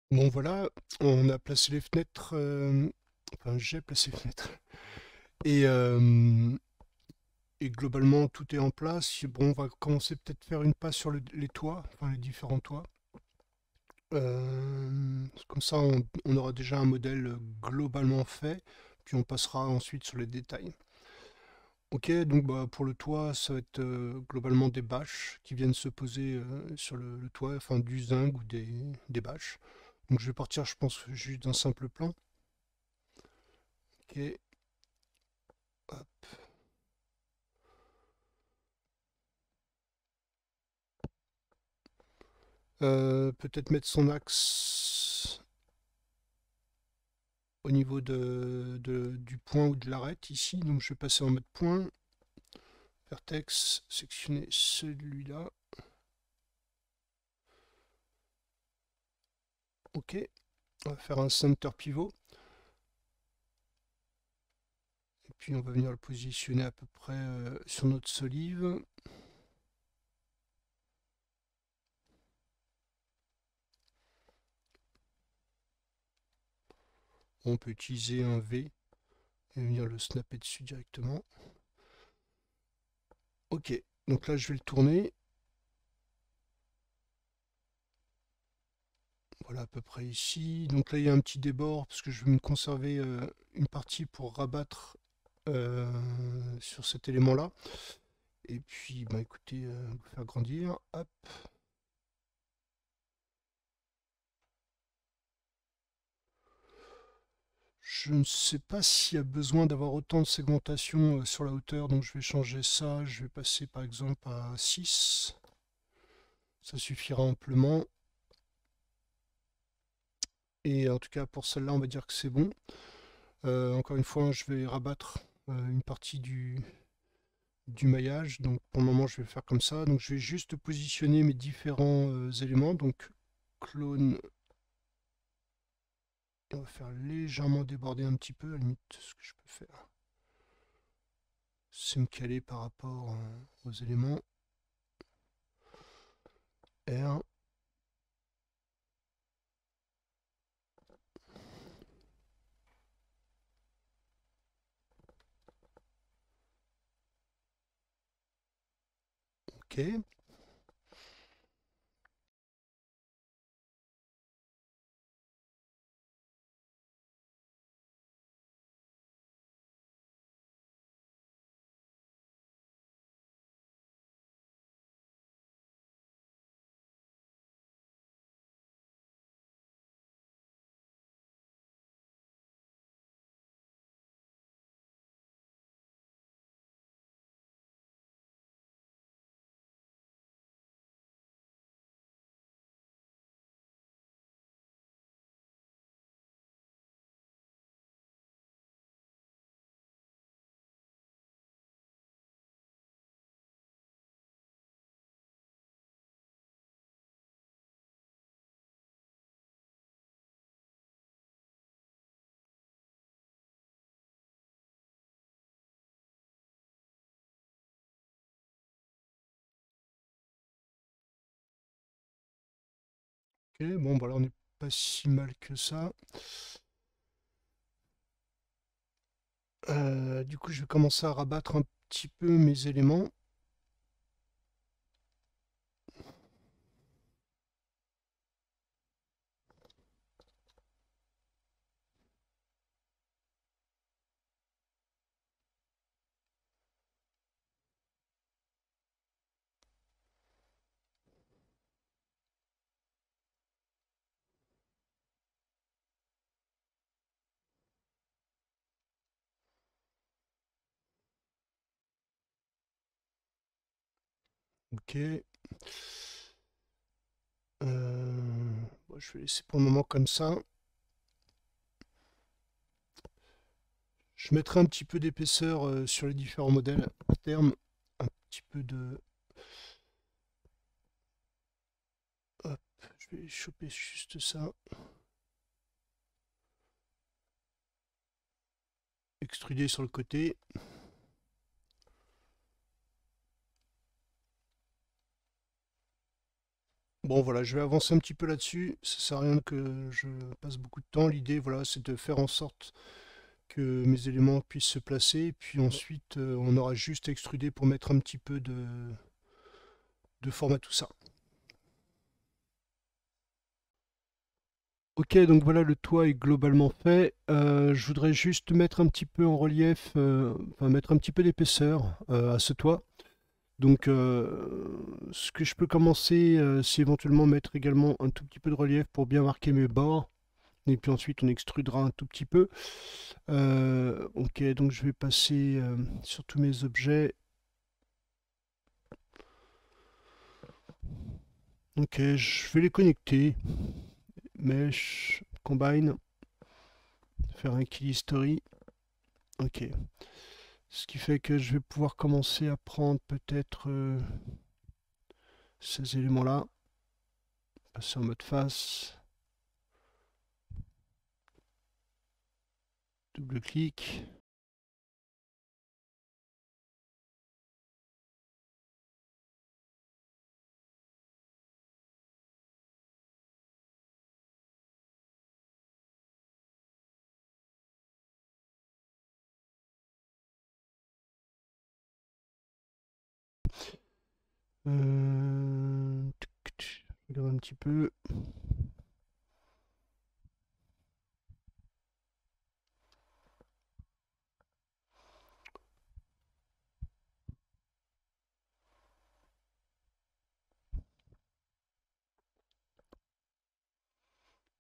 Bon voilà, on a placé les fenêtres, enfin j'ai placé les fenêtres et hem et globalement tout est en place. Bon, on va commencer peut-être faire une passe sur les toits, enfin les différents toits. Comme ça on aura déjà un modèle globalement fait, puis on passera ensuite sur les détails. Ok, donc bah, pour le toit, ça va être globalement des bâches qui viennent se poser sur le toit, enfin du zinc ou des bâches. Donc je vais partir, je pense, juste d'un simple plan. Ok, hop. Peut-être mettre son axe au niveau du point ou de l'arête ici. Donc je vais passer en mode point, vertex, sectionner celui-là. Ok, on va faire un center pivot. Et puis on va venir le positionner à peu près sur notre solive. On peut utiliser un V et venir le snapper dessus directement. Ok, donc là je vais le tourner. Voilà à peu près ici. Donc là il y a un petit débord parce que je vais me conserver une partie pour rabattre euh, sur cet élément-là. Et puis bah écoutez, on va faire grandir. Hop. Je ne sais pas s'il y a besoin d'avoir autant de segmentation sur la hauteur, donc je vais changer ça. Je vais passer par exemple à 6. Ça suffira amplement. Et en tout cas pour celle-là, on va dire que c'est bon. Encore une fois, je vais rabattre une partie du maillage. Donc pour le moment, je vais faire comme ça. Donc je vais juste positionner mes différents éléments. Donc clone, et on va faire légèrement déborder un petit peu. À la limite, ce que je peux faire, c'est me caler par rapport aux éléments. R. Ok. Ok, bon, voilà, on n'est pas si mal que ça. Du coup, je vais commencer à rabattre un petit peu mes éléments. Ok. Bon, je vais laisser pour le moment comme ça. Je mettrai un petit peu d'épaisseur sur les différents modèles à terme. Un petit peu de... Hop, je vais choper juste ça. Extruder sur le côté. Bon voilà, je vais avancer un petit peu là-dessus. Ça sert à rien que je passe beaucoup de temps. L'idée, voilà, c'est de faire en sorte que mes éléments puissent se placer. Puis ensuite, on aura juste à extruder pour mettre un petit peu de forme à tout ça. Ok, donc voilà, le toit est globalement fait. Je voudrais juste mettre un petit peu en relief, enfin mettre un petit peu d'épaisseur à ce toit. Donc, ce que je peux commencer, c'est éventuellement mettre également un tout petit peu de relief pour bien marquer mes bords. Et puis ensuite, on extrudera un tout petit peu. Ok, donc je vais passer sur tous mes objets. Ok, je vais les connecter. Mesh, combine, faire un kill history. Ok. Ce qui fait que je vais pouvoir commencer à prendre peut-être ces éléments-là. Passer en mode face. Double-clic. Je regarde un petit peu.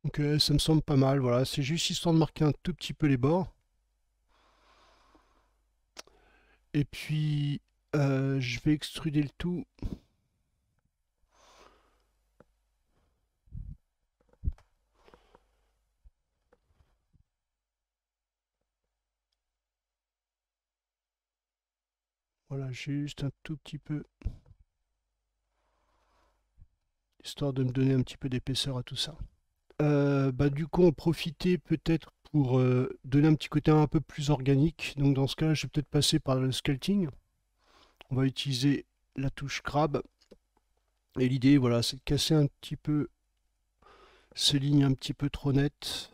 Ok, ça me semble pas mal. Voilà, c'est juste histoire de marquer un tout petit peu les bords. Et puis, je vais extruder le tout. Voilà, juste un tout petit peu. Histoire de me donner un petit peu d'épaisseur à tout ça. Bah, du coup, en profiter peut-être pour donner un petit côté un peu plus organique. Donc dans ce cas-là, je vais peut-être passer par le sculpting. On va utiliser la touche crabe. Et l'idée, voilà, c'est de casser un petit peu ces lignes un petit peu trop nettes.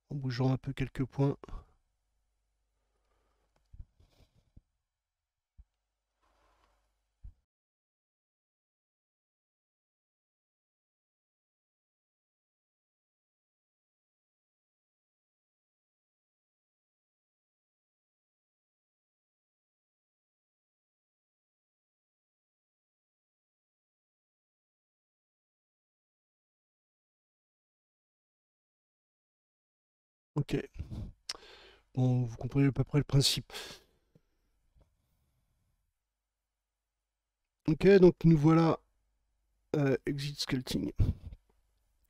En bougeant un peu quelques points. Ok. Bon, vous comprenez à peu près le principe. Ok, donc nous voilà Exit Sculpting.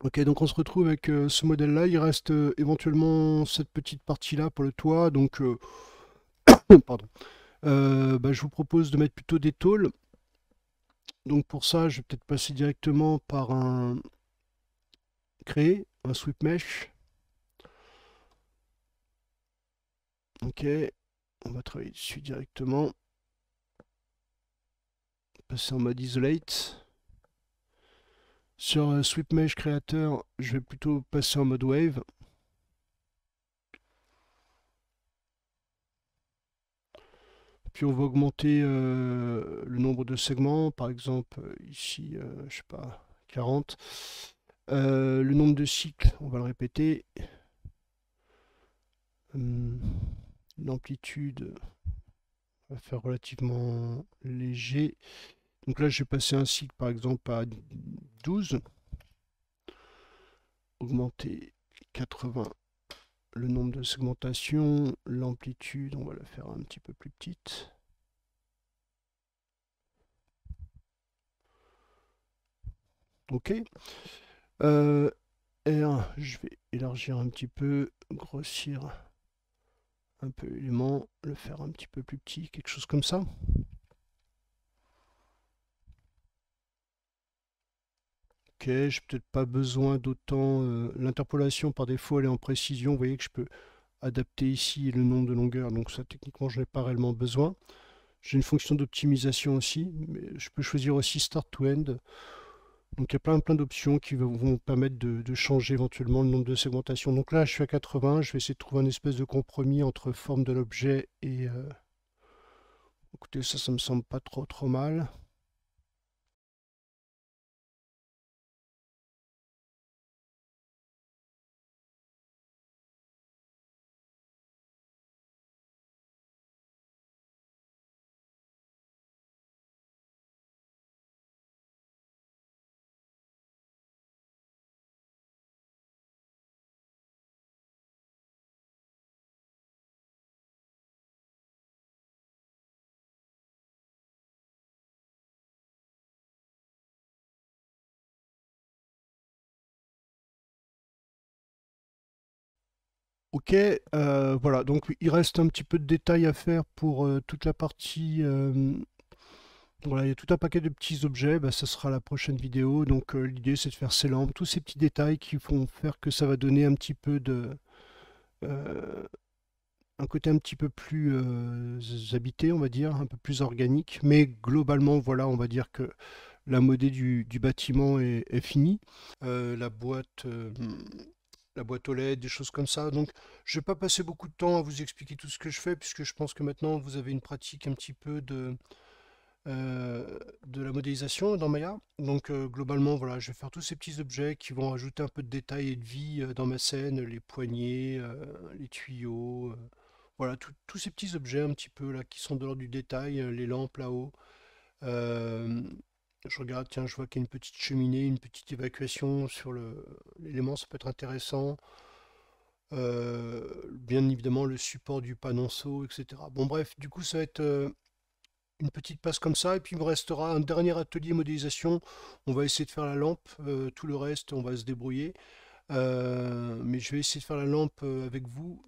Ok, donc on se retrouve avec ce modèle-là. Il reste éventuellement cette petite partie-là pour le toit. Donc, pardon. Bah, je vous propose de mettre plutôt des tôles. Donc pour ça, je vais peut-être passer directement par un créer, un sweep mesh. Ok, on va travailler dessus directement. Passer en mode isolate. Sur sweep mesh créateur, je vais plutôt passer en mode wave. Puis on va augmenter le nombre de segments, par exemple ici, je sais pas, 40. Le nombre de cycles, on va le répéter. L'amplitude, on va faire relativement léger. Donc là, je vais passer un cycle par exemple à 12. Augmenter 80 le nombre de segmentations. L'amplitude, on va la faire un petit peu plus petite. Ok. R, je vais élargir un petit peu, grossir un peu l'élément, le faire un petit peu plus petit, quelque chose comme ça. Ok, j'ai peut-être pas besoin d'autant. L'interpolation par défaut elle est en précision. Vous voyez que je peux adapter ici le nombre de longueurs, donc ça techniquement je n'ai pas réellement besoin. J'ai une fonction d'optimisation aussi, mais je peux choisir aussi Start to End. Donc il y a plein d'options qui vont permettre de changer éventuellement le nombre de segmentations. Donc là, je suis à 80, je vais essayer de trouver un espèce de compromis entre forme de l'objet et... écoutez, ça me semble pas trop mal. Ok, voilà, donc il reste un petit peu de détails à faire pour toute la partie... voilà, il y a tout un paquet de petits objets, bah, ça sera la prochaine vidéo. Donc l'idée c'est de faire ces lampes, tous ces petits détails qui vont faire que ça va donner un petit peu de... euh, un côté un petit peu plus habité, on va dire, un peu plus organique. Mais globalement, voilà, on va dire que la modée du bâtiment est finie. La boîte... la boîte aux LED, des choses comme ça. Donc, je vais pas passer beaucoup de temps à vous expliquer tout ce que je fais, puisque je pense que maintenant vous avez une pratique un petit peu de la modélisation dans Maya. Donc, globalement, voilà, je vais faire tous ces petits objets qui vont ajouter un peu de détail et de vie dans ma scène, les poignées, les tuyaux, voilà, tous ces petits objets un petit peu là qui sont de l'ordre du détail, les lampes là-haut. Euh, je regarde, tiens, je vois qu'il y a une petite cheminée, une petite évacuation sur l'élément, ça peut être intéressant. Bien évidemment le support du panonceau, etc. Bon bref, du coup ça va être une petite passe comme ça, et puis il me restera un dernier atelier modélisation. On va essayer de faire la lampe, tout le reste on va se débrouiller. Mais je vais essayer de faire la lampe avec vous,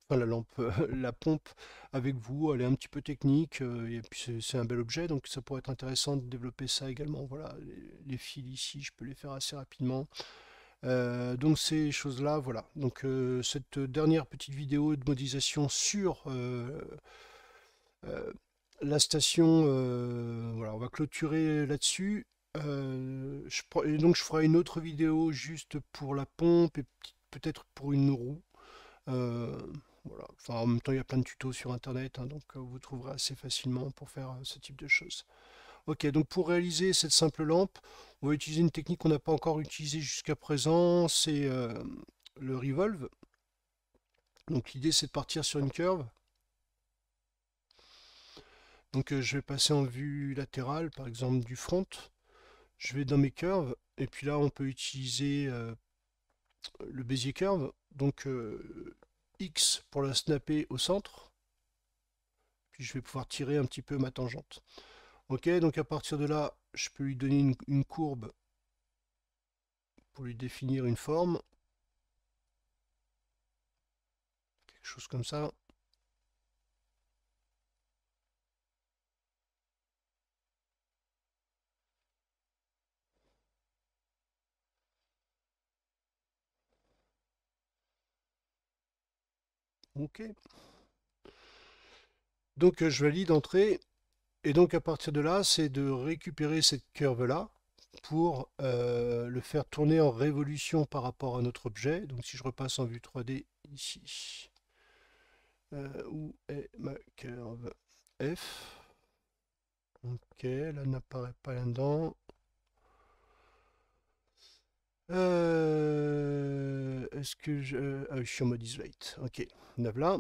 enfin la lampe, la pompe avec vous, elle est un petit peu technique, et puis c'est un bel objet, donc ça pourrait être intéressant de développer ça également. Voilà, les fils ici, je peux les faire assez rapidement. Donc ces choses-là, voilà. Donc cette dernière petite vidéo de modélisation sur euh, la station, voilà, on va clôturer là-dessus. Et donc je ferai une autre vidéo juste pour la pompe et peut-être pour une roue. Euh, voilà. Enfin, en même temps, il y a plein de tutos sur Internet, hein, donc vous trouverez assez facilement pour faire ce type de choses. Ok, donc pour réaliser cette simple lampe, on va utiliser une technique qu'on n'a pas encore utilisée jusqu'à présent, c'est le revolve. Donc l'idée c'est de partir sur une curve. Donc je vais passer en vue latérale, par exemple du front. Je vais dans mes curves, et puis là on peut utiliser le Bezier curve. Donc X pour la snapper au centre, puis je vais pouvoir tirer un petit peu ma tangente. Ok, donc à partir de là, je peux lui donner une courbe pour lui définir une forme, quelque chose comme ça. Ok. Donc je valide entrée, et donc à partir de là, c'est de récupérer cette curve-là pour le faire tourner en révolution par rapport à notre objet. Donc si je repasse en vue 3D ici, où est ma curve F? Ok, là n'apparaît pas là-dedans. Est-ce que je suis en mode isolate. Ok, là.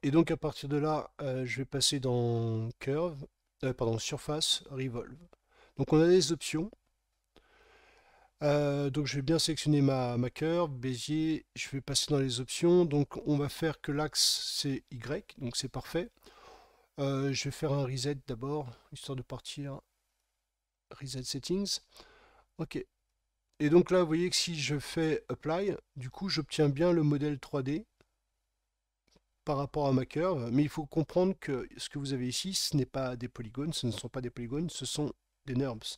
Et donc à partir de là, je vais passer dans curve, pardon, surface, revolve. Donc on a des options. Donc je vais bien sélectionner ma curve, Bézier, je vais passer dans les options. Donc on va faire que l'axe c'est Y, donc c'est parfait. Je vais faire un reset d'abord, histoire de partir. Reset settings. Ok. Et donc là, vous voyez que si je fais apply, du coup j'obtiens bien le modèle 3D par rapport à ma curve, mais il faut comprendre que ce que vous avez ici, ce n'est pas des polygones, ce ne sont pas des polygones, ce sont des NURBS.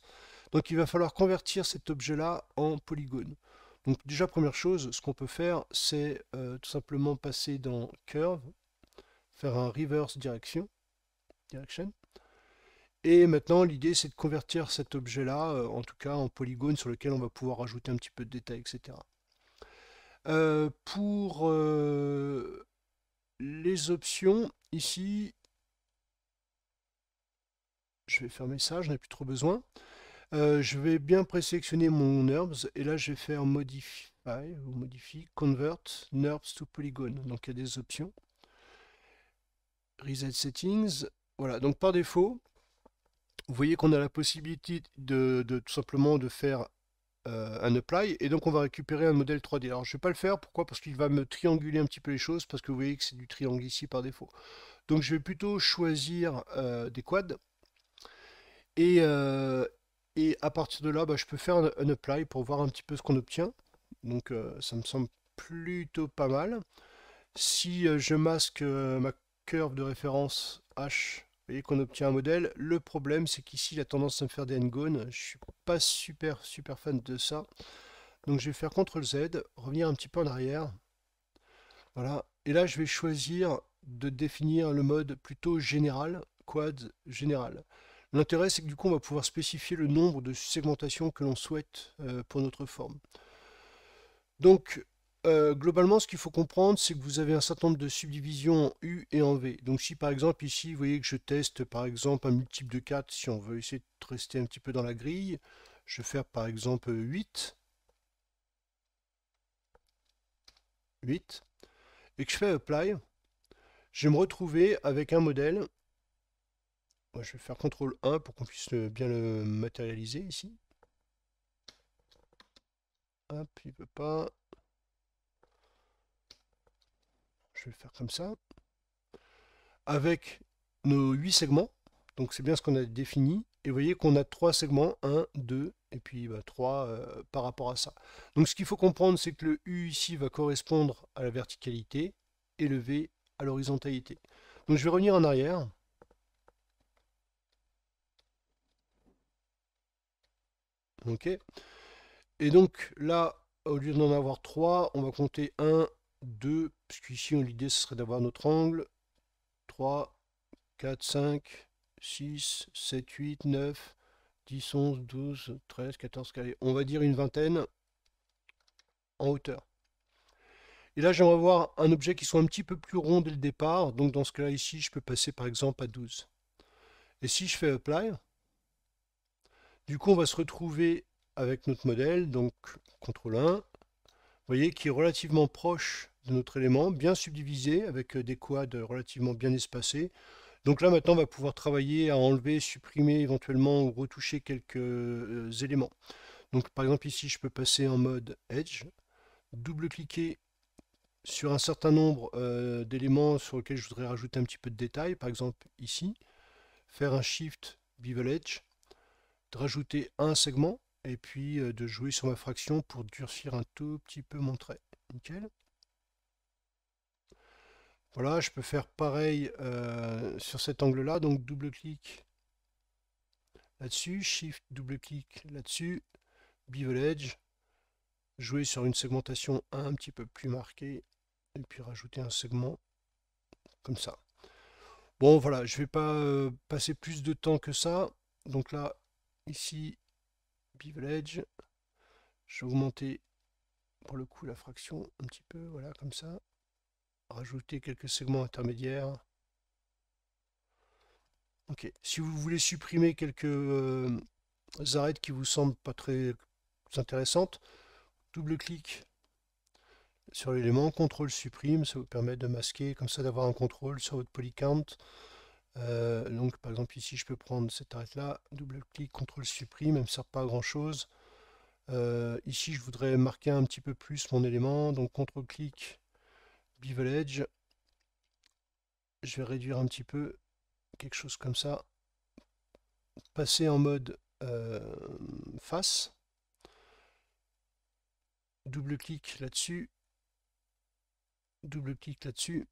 Donc il va falloir convertir cet objet-là en polygone. Donc déjà, première chose, ce qu'on peut faire, c'est tout simplement passer dans Curve, faire un reverse direction, direction. Et maintenant, l'idée, c'est de convertir cet objet-là, en tout cas en polygone sur lequel on va pouvoir rajouter un petit peu de détails, etc. Pour les options, ici, je vais fermer ça, je n'en ai plus trop besoin. Je vais bien présélectionner mon NURBS, et là, je vais faire Modify, ou Modify, Convert NURBS to Polygon. Donc, il y a des options. Reset Settings. Voilà, donc par défaut, vous voyez qu'on a la possibilité de tout simplement de faire un apply, et donc on va récupérer un modèle 3D. Alors je ne vais pas le faire, pourquoi? Parce qu'il va me trianguler un petit peu les choses, parce que vous voyez que c'est du triangle ici par défaut. Donc je vais plutôt choisir des quads, et, à partir de là, je peux faire un apply pour voir un petit peu ce qu'on obtient. Donc ça me semble plutôt pas mal. Si je masque ma curve de référence H, vous voyez qu'on obtient un modèle. Le problème, c'est qu'ici, il a tendance à me faire des n-gones. Je suis pas super fan de ça. Donc je vais faire CTRL Z, revenir un petit peu en arrière. Voilà. Et là, je vais choisir de définir le mode plutôt général, quad général. L'intérêt, c'est que du coup, on va pouvoir spécifier le nombre de segmentations que l'on souhaite pour notre forme. Donc, globalement, ce qu'il faut comprendre, c'est que vous avez un certain nombre de subdivisions en U et en V. Donc si par exemple ici, vous voyez que je teste par exemple un multiple de 4, si on veut essayer de rester un petit peu dans la grille, je vais faire par exemple 8, et que je fais Apply, je vais me retrouver avec un modèle. Moi, je vais faire CTRL 1 pour qu'on puisse bien le matérialiser ici. Hop, il ne peut pas. Je vais le faire comme ça. Avec nos 8 segments. Donc c'est bien ce qu'on a défini. Et vous voyez qu'on a 3 segments, 1, 2, et puis 3 par rapport à ça. Donc ce qu'il faut comprendre, c'est que le U ici va correspondre à la verticalité et le V à l'horizontalité. Donc je vais revenir en arrière. Ok. Et donc là, au lieu d'en avoir 3, on va compter 1, 2, puisqu'ici l'idée ce serait d'avoir notre angle. 3, 4, 5, 6, 7, 8, 9, 10, 11, 12, 13, 14, on va dire une vingtaine en hauteur. Et là, j'aimerais avoir un objet qui soit un petit peu plus rond dès le départ. Donc dans ce cas-là, ici, je peux passer par exemple à 12. Et si je fais Apply, du coup, on va se retrouver avec notre modèle, donc CTRL 1, vous voyez, qui est relativement proche de notre élément, bien subdivisé, avec des quads relativement bien espacés. Donc là, maintenant, on va pouvoir travailler à enlever, supprimer éventuellement ou retoucher quelques éléments. Donc par exemple, ici, je peux passer en mode Edge, double-cliquer sur un certain nombre d'éléments sur lesquels je voudrais rajouter un petit peu de détails. Par exemple, ici, faire un Shift Bevel Edge, de rajouter un segment, et puis de jouer sur ma fraction pour durcir un tout petit peu mon trait. Nickel. Voilà, je peux faire pareil sur cet angle-là, donc double-clic là-dessus, Shift, double-clic là-dessus, Bevel Edge, jouer sur une segmentation un petit peu plus marquée, et puis rajouter un segment comme ça. Bon, voilà, je ne vais pas passer plus de temps que ça. Donc là, ici, Bevel Edge, je vais augmenter pour le coup la fraction un petit peu, voilà, comme ça. Rajouter quelques segments intermédiaires. Ok, si vous voulez supprimer quelques arêtes qui vous semblent pas très intéressantes, double-clic sur l'élément, CTRL supprime, ça vous permet de masquer, comme ça d'avoir un contrôle sur votre polycount. Donc par exemple ici je peux prendre cette arête là, double-clic, CTRL supprime, elle ne me sert pas à grand chose. Ici je voudrais marquer un petit peu plus mon élément, donc CTRL-clic, Bevel Edge. Je vais réduire un petit peu, quelque chose comme ça. Passer en mode face. Double-clic là-dessus. Double-clic là-dessus.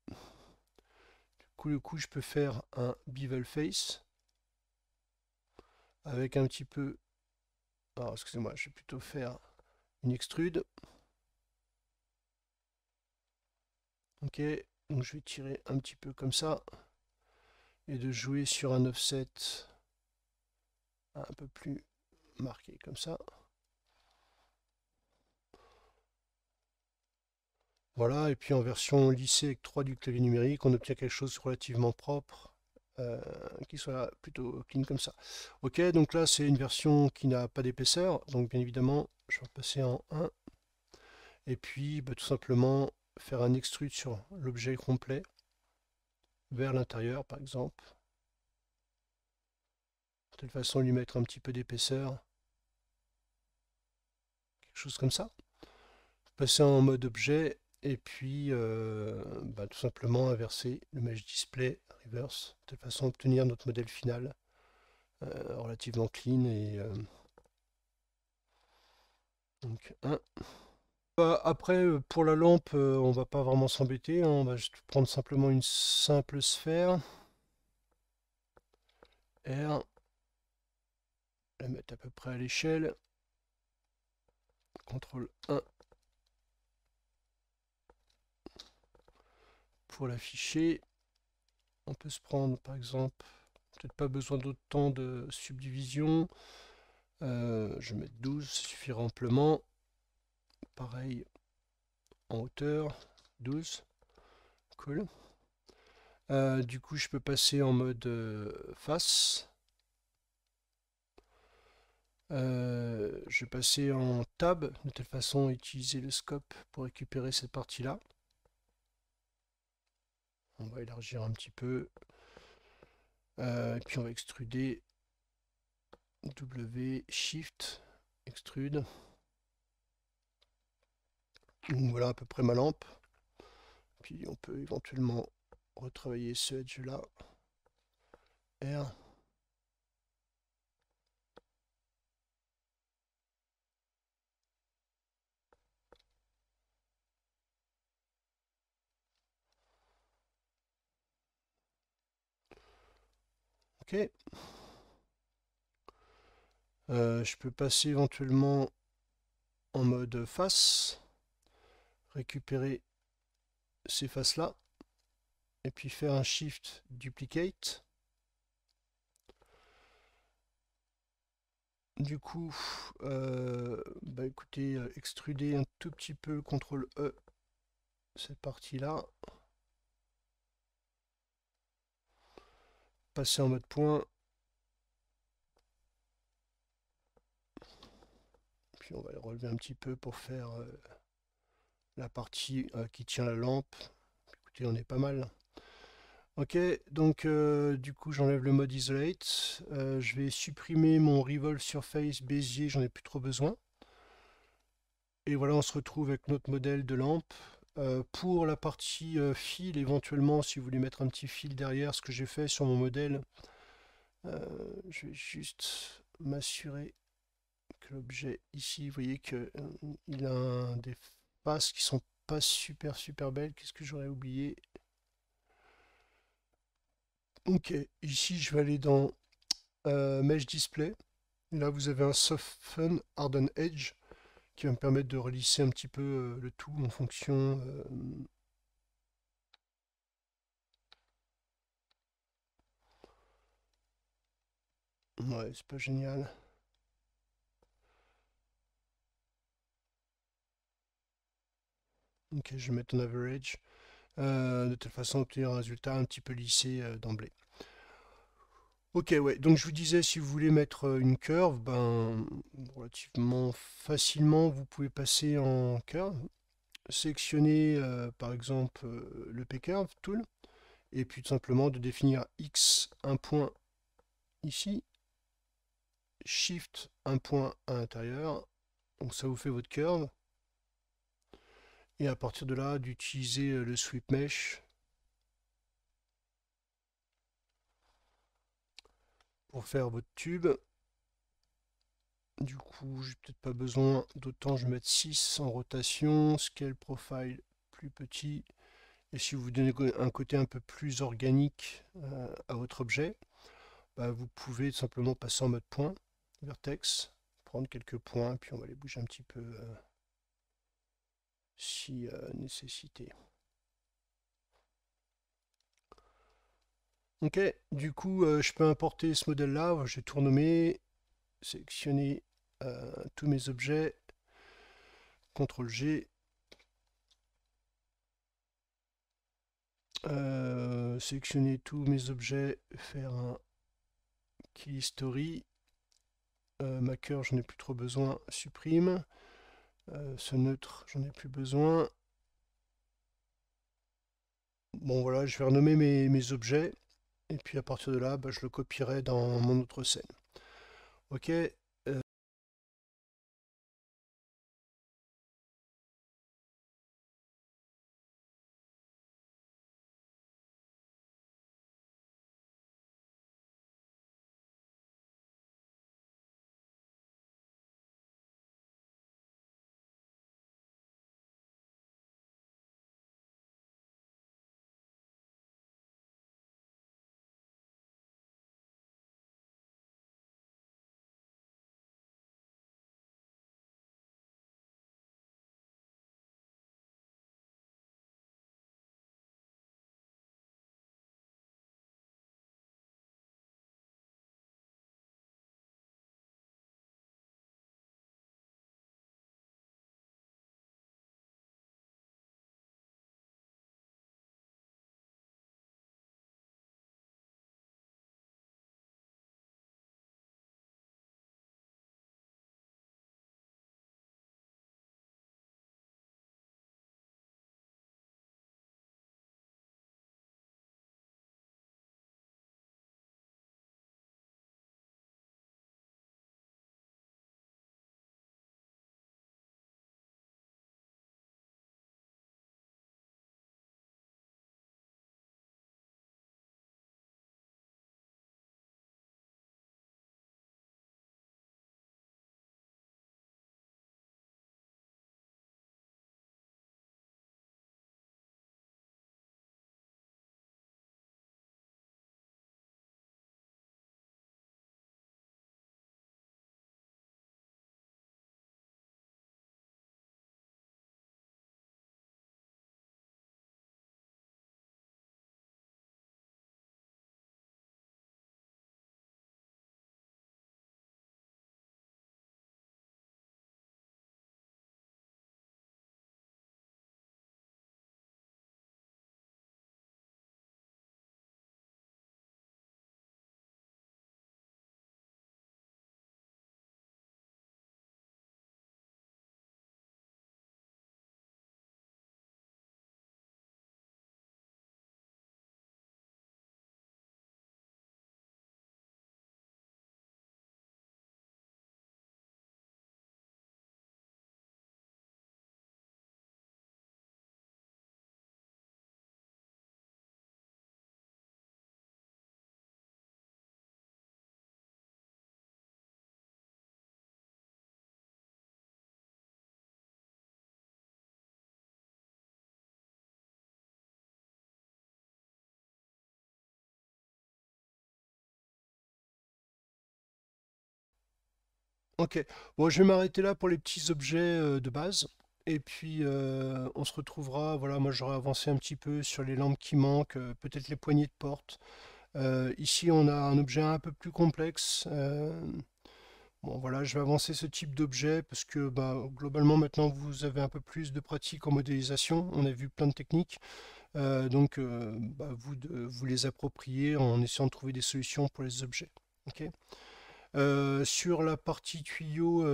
Du coup, je peux faire un bevel face. Avec un petit peu... Alors, excusez-moi, je vais plutôt faire une extrude. Ok, donc je vais tirer un petit peu comme ça. et de jouer sur un offset un peu plus marqué comme ça. Voilà, et puis en version lissée avec 3 du clavier numérique, on obtient quelque chose de relativement propre, qui soit plutôt clean comme ça. Ok, donc là c'est une version qui n'a pas d'épaisseur, donc bien évidemment je vais passer en 1, et puis tout simplement faire un extrude sur l'objet complet, vers l'intérieur par exemple, de telle façon à lui mettre un petit peu d'épaisseur, quelque chose comme ça. Passer en mode objet, et puis tout simplement inverser le mesh display reverse, de telle façon à obtenir notre modèle final relativement clean. Et donc 1. Après, pour la lampe, on va pas vraiment s'embêter, hein, on va juste prendre simplement une simple sphère, R, la mettre à peu près à l'échelle, CTRL 1 pour l'afficher. On peut se prendre par exemple, peut-être pas besoin d'autant de subdivision, je vais mettre 12, ça suffira amplement. Pareil en hauteur, 12, cool. Du coup je peux passer en mode face. Je vais passer en tab, de telle façon à utiliser le scope pour récupérer cette partie-là. On va élargir un petit peu. Et puis on va extruder. W, Shift, extrude. Donc voilà à peu près ma lampe. Puis on peut éventuellement retravailler ce edge-là. R. Ok. Je peux passer éventuellement en mode face, récupérer ces faces là, et puis faire un Shift Duplicate. Du coup, écoutez, extruder un tout petit peu, CTRL E, cette partie-là. Passer en mode point. Puis on va le relever un petit peu pour faire la partie qui tient la lampe. Écoutez, on est pas mal. Ok, donc du coup j'enlève le mode isolate. Je vais supprimer mon revolve surface Bézier, j'en ai plus trop besoin. Et voilà, on se retrouve avec notre modèle de lampe. Pour la partie fil, éventuellement, si vous voulez mettre un petit fil derrière, ce que j'ai fait sur mon modèle, je vais juste m'assurer que l'objet ici, vous voyez qu'il a des faces qui sont pas super belles. Qu'est-ce que j'aurais oublié? Ok, ici je vais aller dans Mesh Display. Et là vous avez un Soften Harden Edge qui va me permettre de relisser un petit peu le tout en fonction. Ouais, c'est pas génial. Ok, je vais mettre en average. De telle façon à obtenir un résultat un petit peu lissé d'emblée. Ok, ouais, donc je vous disais, si vous voulez mettre une curve, relativement facilement, vous pouvez passer en curve, sélectionner par exemple le P-Curve Tool, et puis tout simplement de définir X, un point ici, Shift, un point à l'intérieur, donc ça vous fait votre curve, et à partir de là, d'utiliser le Sweep Mesh pour faire votre tube. Du coup, j'ai peut-être pas besoin d'autant, je vais mettre 6 en rotation, scale profile plus petit. Et si vous donnez un côté un peu plus organique à votre objet, vous pouvez tout simplement passer en mode point, vertex, prendre quelques points, puis on va les bouger un petit peu si nécessité. Ok, du coup, je peux importer ce modèle-là. Je vais tout renommer, sélectionner tous mes objets, CTRL G, sélectionner tous mes objets, faire un key history. Maker, j'en ai plus trop besoin, supprime. Ce neutre, j'en ai plus besoin. Bon voilà, je vais renommer mes objets. Et puis à partir de là, bah, je le copierai dans mon autre scène. Ok. Ok, bon, je vais m'arrêter là pour les petits objets de base. Et puis on se retrouvera. Voilà, moi j'aurais avancé un petit peu sur les lampes qui manquent, peut-être les poignées de porte. Ici, on a un objet un peu plus complexe. Bon, voilà, je vais avancer ce type d'objet parce que bah, globalement, maintenant, vous avez un peu plus de pratique en modélisation. On a vu plein de techniques. Donc, bah, vous, vous les approprier en essayant de trouver des solutions pour les objets. Ok. Sur la partie tuyau,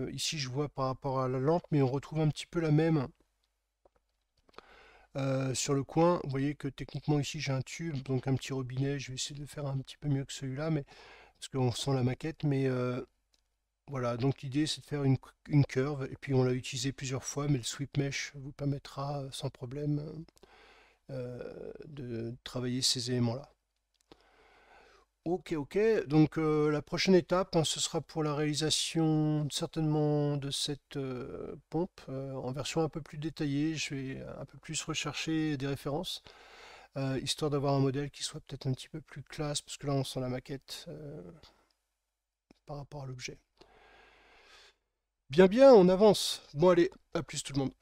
ici, je vois par rapport à la lampe, mais on retrouve un petit peu la même sur le coin. Vous voyez que techniquement, ici, j'ai un tube, donc un petit robinet. Je vais essayer de le faire un petit peu mieux que celui-là, mais parce qu'on sent la maquette, mais voilà, donc l'idée c'est de faire une curve, et puis on l'a utilisé plusieurs fois, mais le sweep mesh vous permettra sans problème de travailler ces éléments-là. Ok, ok, donc la prochaine étape, hein, ce sera pour la réalisation certainement de cette pompe en version un peu plus détaillée. Je vais un peu plus rechercher des références, histoire d'avoir un modèle qui soit peut-être un petit peu plus classe, parce que là on sent la maquette par rapport à l'objet. Bien, bien, on avance. Bon, allez, à plus tout le monde.